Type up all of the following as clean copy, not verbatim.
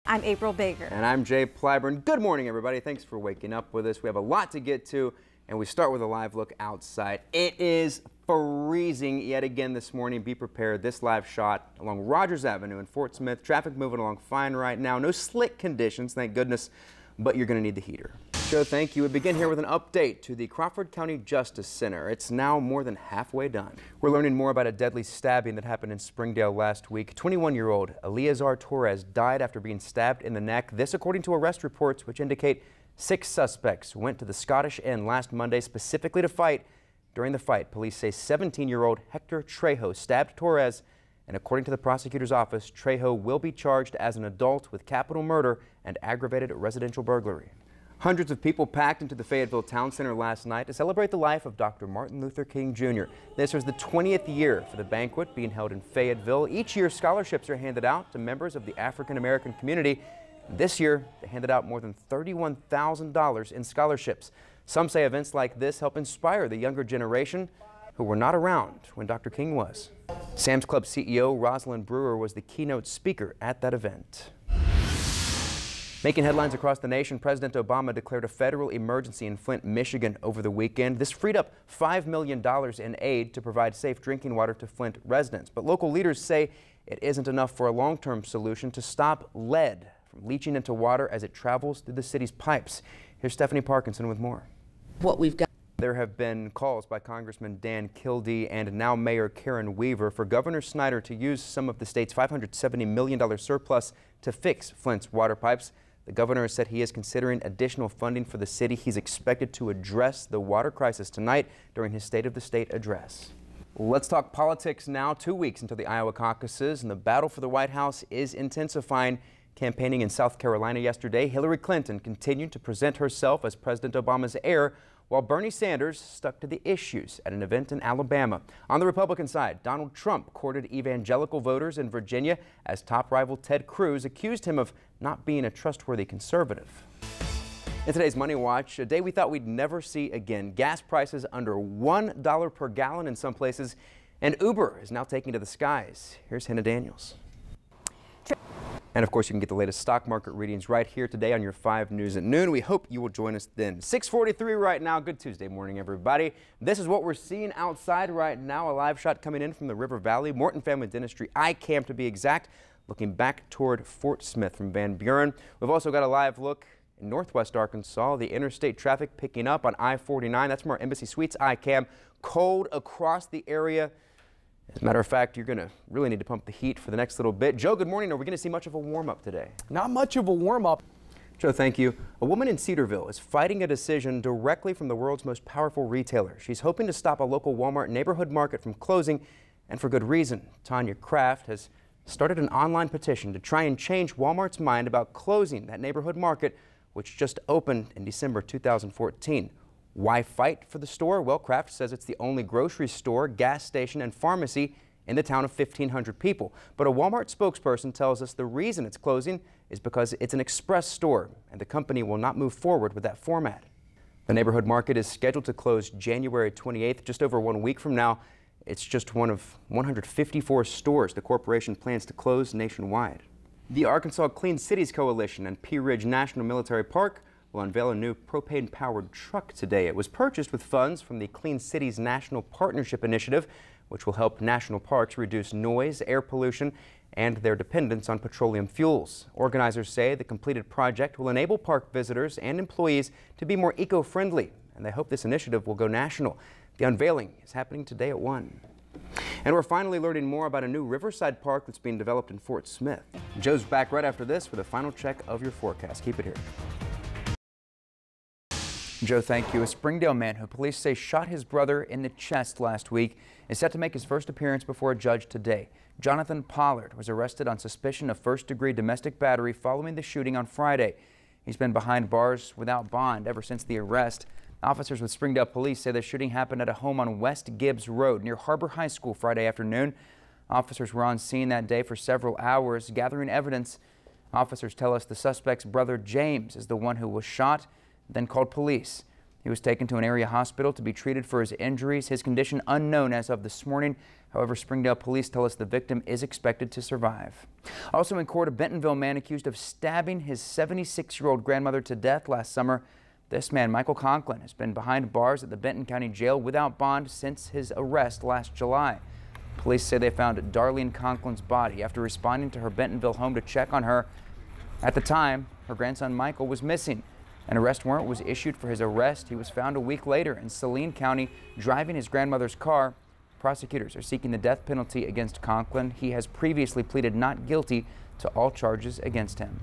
I'm April Baker. And I'm Jay Plyburn. Good morning, everybody. Thanks for waking up with us. We have a lot to get to, and we start with a live look outside. It is freezing yet again this morning. Be prepared. This live shot along Rogers Avenue in Fort Smith. Traffic moving along fine right now. No slick conditions, thank goodness, but you're going to need the heater. Joe, thank you. We begin here with an update to the Crawford County Justice Center. It's now more than halfway done. We're learning more about a deadly stabbing that happened in Springdale last week. 21-year-old Eleazar Torres died after being stabbed in the neck. This according to arrest reports, which indicate 6 suspects went to the Scottish Inn last Monday specifically to fight. During the fight, police say 17-year-old Hector Trejo stabbed Torres, and according to the prosecutor's office, Trejo will be charged as an adult with capital murder and aggravated residential burglary. Hundreds of people packed into the Fayetteville Town Center last night to celebrate the life of Dr. Martin Luther King Jr. This was the 20th year for the banquet being held in Fayetteville. Each year, scholarships are handed out to members of the African American community. This year, they handed out more than $31,000 in scholarships. Some say events like this help inspire the younger generation who were not around when Dr. King was. Sam's Club CEO Rosalind Brewer was the keynote speaker at that event. Making headlines across the nation, President Obama declared a federal emergency in Flint, Michigan over the weekend. This freed up $5 million in aid to provide safe drinking water to Flint residents. But local leaders say it isn't enough for a long-term solution to stop lead from leaching into water as it travels through the city's pipes. Here's Stephanie Parkinson with more. What we've got. There have been calls by Congressman Dan Kildee and now Mayor Karen Weaver for Governor Snyder to use some of the state's $570 million surplus to fix Flint's water pipes. The governor has said he is considering additional funding for the city. He's expected to address the water crisis tonight during his State of the State address. Let's talk politics now. 2 weeks until the Iowa caucuses, and the battle for the White House is intensifying. Campaigning in South Carolina yesterday, Hillary Clinton continued to present herself as President Obama's heir, while Bernie Sanders stuck to the issues at an event in Alabama. On the Republican side, Donald Trump courted evangelical voters in Virginia as top rival Ted Cruz accused him of not being a trustworthy conservative. In today's Money Watch, a day we thought we'd never see again. Gas prices under $1 per gallon in some places, and Uber is now taking to the skies. Here's Hannah Daniels. And of course, you can get the latest stock market readings right here today on your 5 News at noon. We hope you will join us then. 6:43 right now. Good Tuesday morning, everybody. This is what we're seeing outside right now. A live shot coming in from the River Valley. Morton Family Dentistry eye camp to be exact. Looking back toward Fort Smith from Van Buren. We've also got a live look in northwest Arkansas. The interstate traffic picking up on I-49. That's from our Embassy Suites eye cam. Cold across the area. As a matter of fact, you're going to really need to pump the heat for the next little bit. Joe, good morning. Are we going to see much of a warm-up today? Not much of a warm-up. Joe, thank you. A woman in Cedarville is fighting a decision directly from the world's most powerful retailer. She's hoping to stop a local Walmart neighborhood market from closing, and for good reason. Tanya Kraft has started an online petition to try and change Walmart's mind about closing that neighborhood market, which just opened in December 2014. Why fight for the store? Well, Kraft says it's the only grocery store, gas station, and pharmacy in the town of 1,500 people. But a Walmart spokesperson tells us the reason it's closing is because it's an express store, and the company will not move forward with that format. The neighborhood market is scheduled to close January 28th, just over 1 week from now. It's just one of 154 stores the corporation plans to close nationwide. The Arkansas Clean Cities Coalition and Pea Ridge National Military Park will unveil a new propane-powered truck today. It was purchased with funds from the Clean Cities National Partnership Initiative, which will help national parks reduce noise, air pollution, and their dependence on petroleum fuels. Organizers say the completed project will enable park visitors and employees to be more eco-friendly, and they hope this initiative will go national. The unveiling is happening today at 1. And we're finally learning more about a new riverside park that's being developed in Fort Smith. Joe's back right after this with a final check of your forecast. Keep it here. Joe, thank you. A Springdale man who police say shot his brother in the chest last week is set to make his first appearance before a judge today. Jonathan Pollard was arrested on suspicion of first-degree domestic battery following the shooting on Friday. He's been behind bars without bond ever since the arrest. Officers with Springdale police say the shooting happened at a home on West Gibbs Road near Harbor High School Friday afternoon. Officers were on scene that day for several hours gathering evidence. Officers tell us the suspect's brother James is the one who was shot, then called police. He was taken to an area hospital to be treated for his injuries. His condition unknown as of this morning. However, Springdale police tell us the victim is expected to survive. Also in court, a Bentonville man accused of stabbing his 76-year-old grandmother to death last summer. This man, Michael Conklin, has been behind bars at the Benton County Jail without bond since his arrest last July. Police say they found Darlene Conklin's body after responding to her Bentonville home to check on her. At the time, her grandson Michael was missing. An arrest warrant was issued for his arrest. He was found a week later in Saline County driving his grandmother's car. Prosecutors are seeking the death penalty against Conklin. He has previously pleaded not guilty to all charges against him.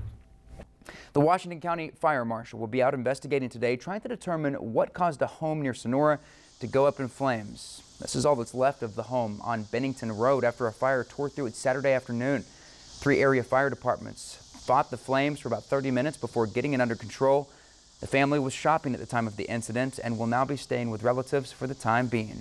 The Washington County Fire Marshal will be out investigating today, trying to determine what caused a home near Sonora to go up in flames. This is all that's left of the home on Bennington Road after a fire tore through it Saturday afternoon. 3 area fire departments fought the flames for about 30 minutes before getting it under control. The family was shopping at the time of the incident and will now be staying with relatives for the time being.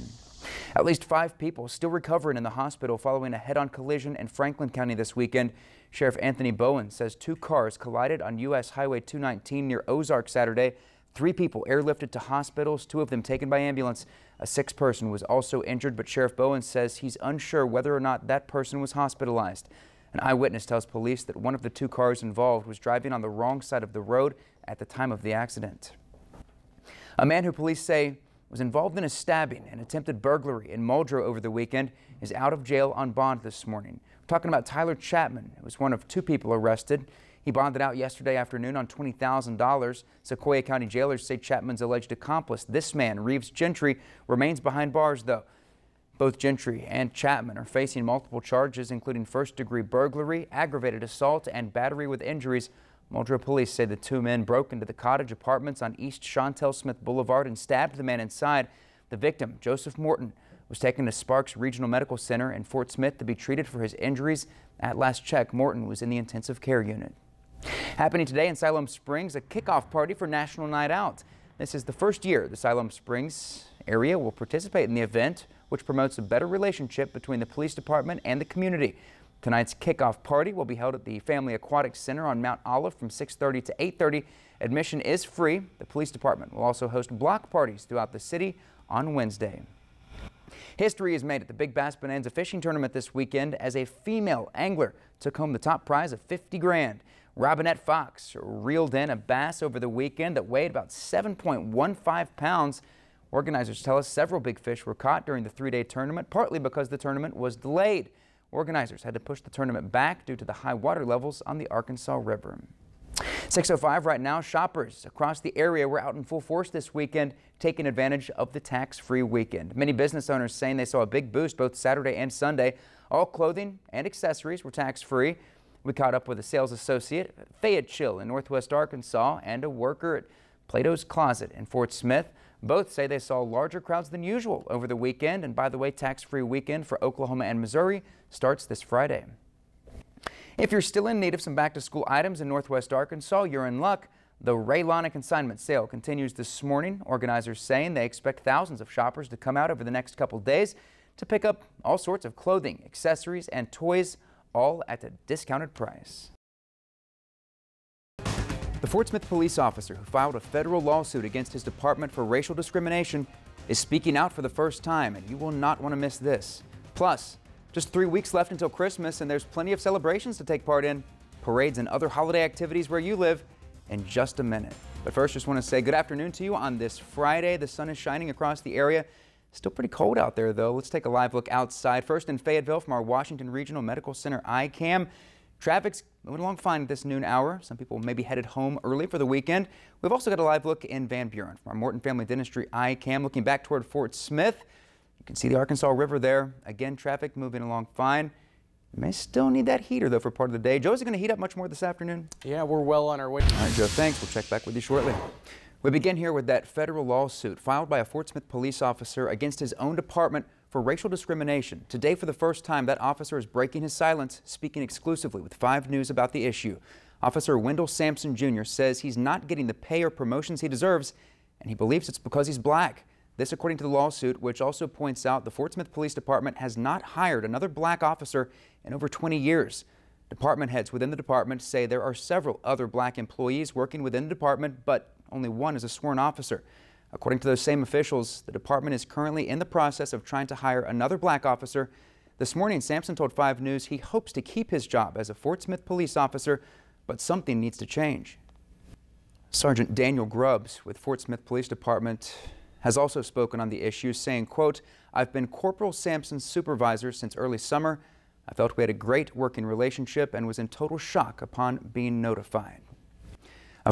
At least 5 people still recovering in the hospital following a head-on collision in Franklin County this weekend. Sheriff Anthony Bowen says 2 cars collided on U.S. Highway 219 near Ozark Saturday. 3 people airlifted to hospitals, 2 of them taken by ambulance. A 6th person was also injured, but Sheriff Bowen says he's unsure whether or not that person was hospitalized. An eyewitness tells police that one of the 2 cars involved was driving on the wrong side of the road at the time of the accident. A man who police say was involved in a stabbing and attempted burglary in Muldrow over the weekend is out of jail on bond this morning. We're talking about Tyler Chapman, who was one of 2 people arrested. He bonded out yesterday afternoon on $20,000. Sequoia County jailers say Chapman's alleged accomplice, this man, Reeves Gentry, remains behind bars, though. Both Gentry and Chapman are facing multiple charges, including first-degree burglary, aggravated assault, and battery with injuries. Muldrow police say the 2 men broke into the cottage apartments on East Chantel Smith Boulevard and stabbed the man inside. The victim, Joseph Morton, was taken to Sparks Regional Medical Center in Fort Smith to be treated for his injuries. At last check, Morton was in the intensive care unit. Happening today in Siloam Springs, a kickoff party for National Night Out. This is the first year the Siloam Springs area will participate in the event, which promotes a better relationship between the police department and the community. Tonight's kickoff party will be held at the Family Aquatic Center on Mount Olive from 6:30 to 8:30. Admission is free. The police department will also host block parties throughout the city on Wednesday. History is made at the Big Bass Bonanza Fishing Tournament this weekend as a female angler took home the top prize of $50 grand. Robinette Fox reeled in a bass over the weekend that weighed about 7.15 pounds. Organizers tell us several big fish were caught during the 3-day tournament, partly because the tournament was delayed. Organizers had to push the tournament back due to the high water levels on the Arkansas River. 6:05 right now. Shoppers across the area were out in full force this weekend, taking advantage of the tax-free weekend. Many business owners saying they saw a big boost both Saturday and Sunday. All clothing and accessories were tax-free. We caught up with a sales associate at Fayette Chill in Northwest Arkansas and a worker at Plato's Closet in Fort Smith. Both say they saw larger crowds than usual over the weekend. And by the way, tax-free weekend for Oklahoma and Missouri starts this Friday. If you're still in need of some back-to-school items in Northwest Arkansas, you're in luck. The Raylana consignment sale continues this morning. Organizers saying they expect thousands of shoppers to come out over the next couple days to pick up all sorts of clothing, accessories, and toys, all at a discounted price. The Fort Smith police officer who filed a federal lawsuit against his department for racial discrimination is speaking out for the first time, and you will not want to miss this. Plus, just 3 weeks left until Christmas, and there's plenty of celebrations to take part in, parades and other holiday activities where you live in just a minute. But first, just want to say good afternoon to you on this Friday. The sun is shining across the area. Still pretty cold out there, though. Let's take a live look outside. First in Fayetteville from our Washington Regional Medical Center iCam. Traffic's moving along fine at this noon hour. Some people may be headed home early for the weekend. We've also got a live look in Van Buren from our Morton Family Dentistry iCam. Looking back toward Fort Smith, you can see the Arkansas River there. Again, traffic moving along fine. You may still need that heater, though, for part of the day. Joe, is it going to heat up much more this afternoon? Yeah, we're well on our way. All right, Joe, thanks. We'll check back with you shortly. We begin here with that federal lawsuit filed by a Fort Smith police officer against his own department for racial discrimination. Today, for the first time, that officer is breaking his silence, speaking exclusively with 5 News about the issue. Officer Wendell Sampson Jr. says he's not getting the pay or promotions he deserves, and he believes it's because he's black. This according to the lawsuit, which also points out the Fort Smith Police Department has not hired another black officer in over 20 years. Department heads within the department say there are several other black employees working within the department, but only one is a sworn officer. According to those same officials, the department is currently in the process of trying to hire another black officer. This morning, Sampson told 5 News he hopes to keep his job as a Fort Smith police officer, but something needs to change. Sergeant Daniel Grubbs with Fort Smith Police Department has also spoken on the issue, saying, quote, "I've been Corporal Sampson's supervisor since early summer. I felt we had a great working relationship and was in total shock upon being notified."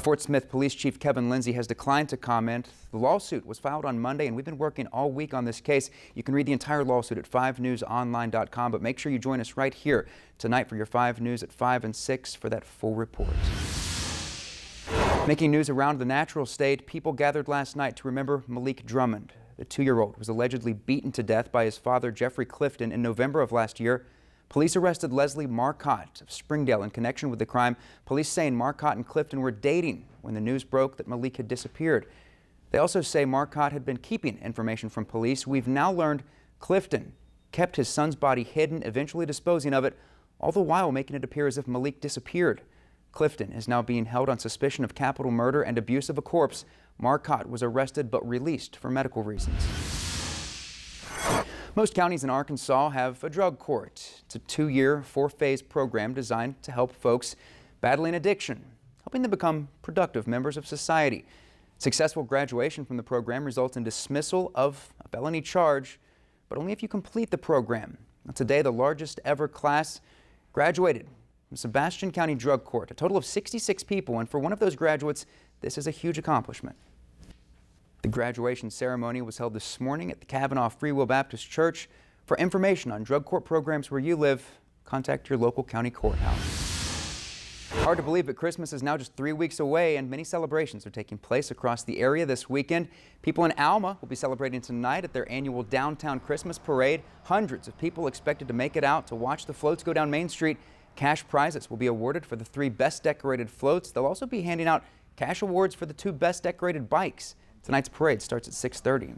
Fort Smith Police Chief Kevin Lindsay has declined to comment. The lawsuit was filed on Monday, and we've been working all week on this case. You can read the entire lawsuit at 5newsonline.com, but make sure you join us right here tonight for your 5 News at 5 and 6 for that full report. Making news around the natural state, people gathered last night to remember Malik Drummond. The 2-year-old was allegedly beaten to death by his father, Jeffrey Clifton, in November of last year. Police arrested Leslie Marcotte of Springdale in connection with the crime. Police saying Marcotte and Clifton were dating when the news broke that Malik had disappeared. They also say Marcotte had been keeping information from police. We've now learned Clifton kept his son's body hidden, eventually disposing of it, all the while making it appear as if Malik disappeared. Clifton is now being held on suspicion of capital murder and abuse of a corpse. Marcotte was arrested but released for medical reasons. Most counties in Arkansas have a drug court. It's a 2-year, 4-phase program designed to help folks battling addiction, helping them become productive members of society. Successful graduation from the program results in dismissal of a felony charge, but only if you complete the program. Today, the largest ever class graduated from Sebastian County Drug Court, a total of 66 people, and for one of those graduates, this is a huge accomplishment. The graduation ceremony was held this morning at the Kavanaugh Free Will Baptist Church. For information on drug court programs where you live, contact your local county courthouse. Hard to believe, but Christmas is now just 3 weeks away, and many celebrations are taking place across the area this weekend. People in Alma will be celebrating tonight at their annual downtown Christmas parade. Hundreds of people expected to make it out to watch the floats go down Main Street. Cash prizes will be awarded for the 3 best decorated floats. They'll also be handing out cash awards for the 2 best decorated bikes. Tonight's parade starts at 6:30.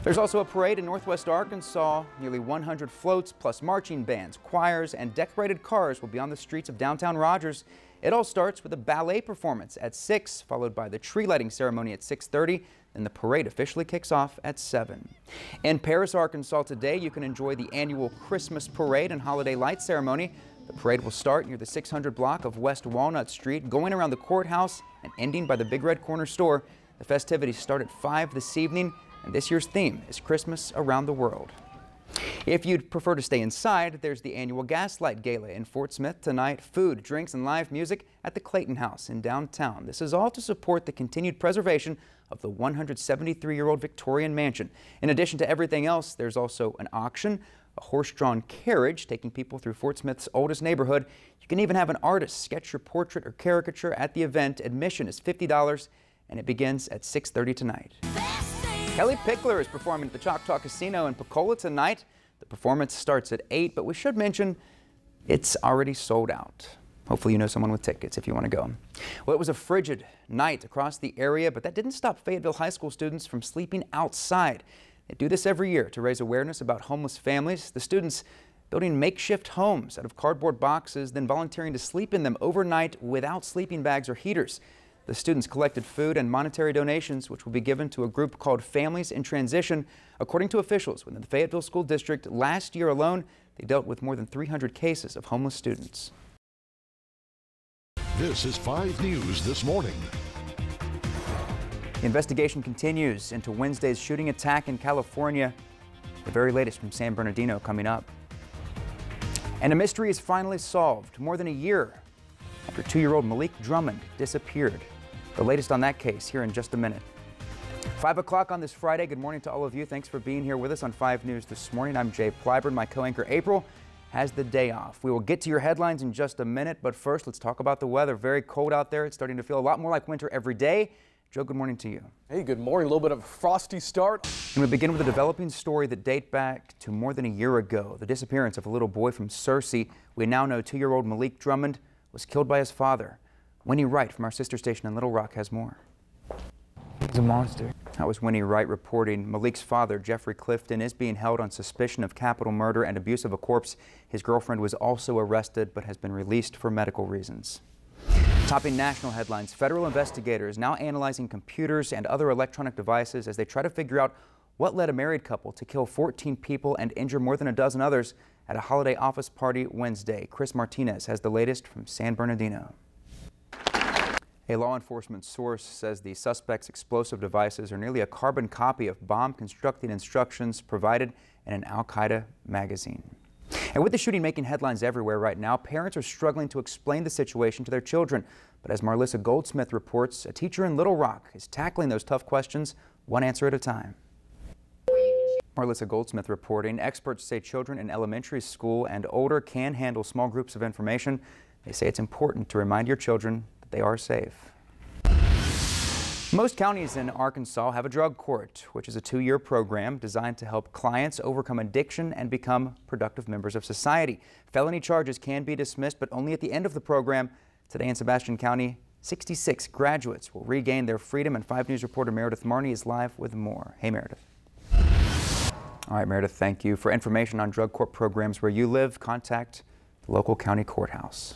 There's also a parade in Northwest Arkansas. Nearly 100 floats plus marching bands, choirs, and decorated cars will be on the streets of downtown Rogers. It all starts with a ballet performance at 6, followed by the tree lighting ceremony at 6:30. Then the parade officially kicks off at 7. In Paris, Arkansas today, you can enjoy the annual Christmas parade and holiday light ceremony. The parade will start near the 600 block of West Walnut Street, going around the courthouse and ending by the Big Red Corner store. The festivities start at 5 this evening, and this year's theme is Christmas Around the World. If you'd prefer to stay inside, there's the annual Gaslight Gala in Fort Smith tonight. Food, drinks, and live music at the Clayton House in downtown. This is all to support the continued preservation of the 173-year-old Victorian mansion. In addition to everything else, there's also an auction, a horse-drawn carriage taking people through Fort Smith's oldest neighborhood. You can even have an artist sketch your portrait or caricature at the event. Admission is $50. And it begins at 6:30 tonight. Kelly Pickler is performing at the Choctaw Casino in Pensacola tonight. The performance starts at 8, but we should mention it's already sold out. Hopefully you know someone with tickets if you want to go. Well, it was a frigid night across the area, but that didn't stop Fayetteville High School students from sleeping outside. They do this every year to raise awareness about homeless families. The students building makeshift homes out of cardboard boxes, then volunteering to sleep in them overnight without sleeping bags or heaters. The students collected food and monetary donations, which will be given to a group called Families in Transition. According to officials within the Fayetteville School District, last year alone, they dealt with more than 300 cases of homeless students. This is 5 News This Morning. The investigation continues into Wednesday's shooting attack in California. The very latest from San Bernardino coming up. And a mystery is finally solved more than a year after 2-year-old Malik Drummond disappeared. The latest on that case here in just a minute. 5 o'clock on this Friday. Good morning to all of you. Thanks for being here with us on 5 News This Morning. I'm Jay Plyburn. My co-anchor April has the day off. We will get to your headlines in just a minute, but first let's talk about the weather. Very cold out there. It's starting to feel a lot more like winter every day. Joe, good morning to you. Hey, good morning. A little bit of a frosty start. And we begin with a developing story that dates back to more than a year ago. The disappearance of a little boy from Searcy. We now know 2-year-old Malik Drummond was killed by his father. Winnie Wright from our sister station in Little Rock has more. He's a monster. That was Winnie Wright reporting. Malik's father, Jeffrey Clifton, is being held on suspicion of capital murder and abuse of a corpse. His girlfriend was also arrested but has been released for medical reasons. Topping national headlines, federal investigators now analyzing computers and other electronic devices as they try to figure out what led a married couple to kill 14 people and injure more than a dozen others at a holiday office party Wednesday. Chris Martinez has the latest from San Bernardino. A law enforcement source says the suspect's explosive devices are nearly a carbon copy of bomb constructing instructions provided in an Al-Qaeda magazine. And with the shooting making headlines everywhere right now, parents are struggling to explain the situation to their children. But as Marlissa Goldsmith reports, a teacher in Little Rock is tackling those tough questions one answer at a time. Marlissa Goldsmith reporting, experts say children in elementary school and older can handle small groups of information. They say it's important to remind your children that they are safe. Most counties in Arkansas have a drug court, which is a 2-year program designed to help clients overcome addiction and become productive members of society. Felony charges can be dismissed, but only at the end of the program. Today in Sebastian County, 66 graduates will regain their freedom, and 5 News reporter Meredith Marney is live with more. Hey, Meredith. All right, Meredith, thank you. For information on drug court programs where you live, contact the local county courthouse.